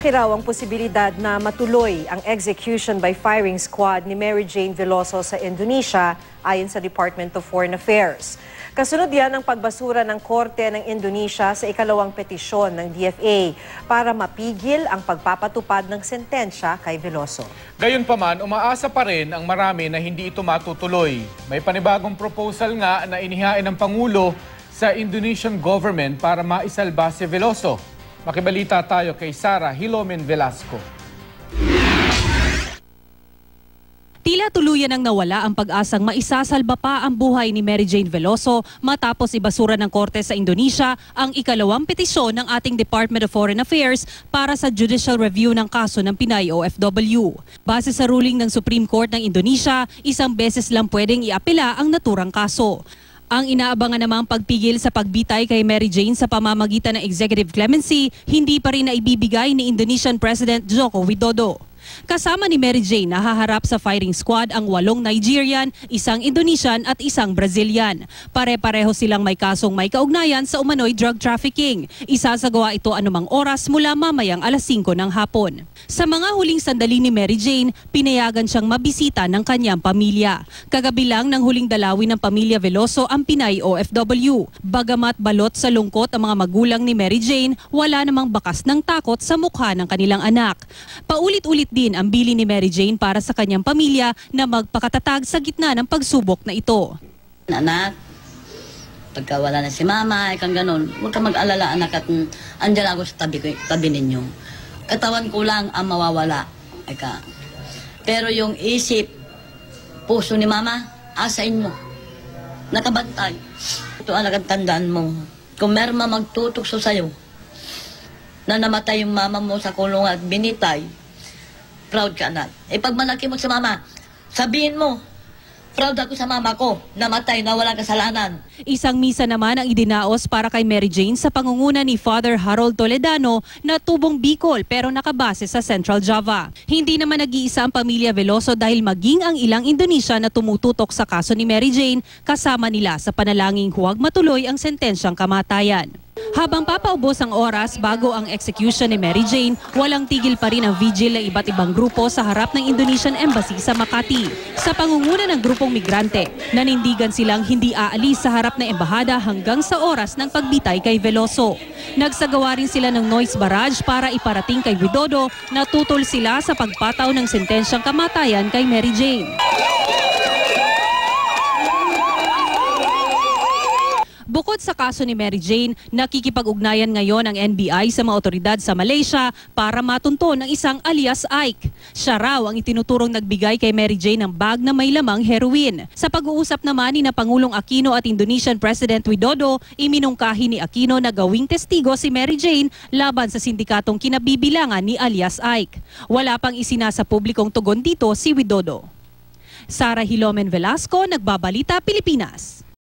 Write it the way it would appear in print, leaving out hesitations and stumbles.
Malaki raw ang posibilidad na matuloy ang execution by firing squad ni Mary Jane Veloso sa Indonesia ayon sa Department of Foreign Affairs. Kasunod yan ang pagbasura ng Korte ng Indonesia sa ikalawang petisyon ng DFA para mapigil ang pagpapatupad ng sentensya kay Veloso. Gayunpaman, umaasa pa rin ang marami na hindi ito matutuloy. May panibagong proposal nga na inihain ng Pangulo sa Indonesian government para maisalba si Veloso. Makibalita tayo kay Sara Hilomen Velasco. Tila tuluyan ang nawala ang pag-asang maisasalba pa ang buhay ni Mary Jane Veloso matapos ibasura ng Korte sa Indonesia ang ikalawang petisyon ng ating Department of Foreign Affairs para sa judicial review ng kaso ng Pinay OFW. Base sa ruling ng Supreme Court ng Indonesia, isang beses lang pwedeng iapela ang naturang kaso. Ang inaabangan namang pagpigil sa pagbitay kay Mary Jane sa pamamagitan ng executive clemency, hindi pa rin naibibigay ni Indonesian President Joko Widodo. Kasama ni Mary Jane nahaharap sa firing squad ang 8 Nigerian, 1 Indonesian at 1 Brazilian. Pare-pareho silang may kasong may kaugnayan sa umano'y drug trafficking. Isasagawa ito anumang oras mula mamayang alas 5 ng hapon. Sa mga huling sandali ni Mary Jane, pinayagan siyang mabisita ng kanyang pamilya. Kagabi lang ng huling dalawin ng pamilya Veloso ang Pinay OFW. Bagamat balot sa lungkot ang mga magulang ni Mary Jane, wala namang bakas ng takot sa mukha ng kanilang anak. Paulit-ulit din ang bili ni Mary Jane para sa kanyang pamilya na magpakatatag sa gitna ng pagsubok na ito. Anak, pagka wala na si mama, ikang ganun, huwag ka mag-alala anak at andyan ako sa tabi ninyo. Katawan ko lang ang mawawala. Ika. Pero yung isip, puso ni mama, asain mo. Nakabantay. Ito ang tandaan mo. Kung meron magtutukso sa'yo, na namatay yung mama mo sa kulungan at binitay, proud ka anak. Pag malaki mo sa mama, sabihin mo, proud ako sa mama ko, namatay na walang kasalanan. Isang misa naman ang idinaos para kay Mary Jane sa pangunguna ni Father Harold Toledano na tubong Bicol pero nakabase sa Central Java. Hindi naman nag-iisa ang pamilya Veloso dahil maging ang ilang Indonesia na tumututok sa kaso ni Mary Jane kasama nila sa panalangin huwag matuloy ang sentensyang kamatayan. Habang papaubos ang oras bago ang execution ni Mary Jane, walang tigil pa rin ang vigil ng iba't ibang grupo sa harap ng Indonesian Embassy sa Makati. Sa pangunguna ng grupong migrante, nanindigan silang hindi aalis sa harap ng embahada hanggang sa oras ng pagbitay kay Veloso. Nagsagawa rin sila ng noise barrage para iparating kay Widodo na tutol sila sa pagpataw ng sentensyang kamatayan kay Mary Jane. Bukod sa kaso ni Mary Jane, nakikipag-ugnayan ngayon ang NBI sa mga otoridad sa Malaysia para matunton ang isang alias Ike. Siya raw ang itinuturong nagbigay kay Mary Jane ng bag na may lamang heroin. Sa pag-uusap naman ni Pangulong Aquino at Indonesian President Widodo, iminungkahi ni Aquino na gawing testigo si Mary Jane laban sa sindikatong kinabibilangan ni alias Ike. Wala pang isinasa publikong tugon dito si Widodo. Sara Hilomen Velasco, Nagbabalita, Pilipinas.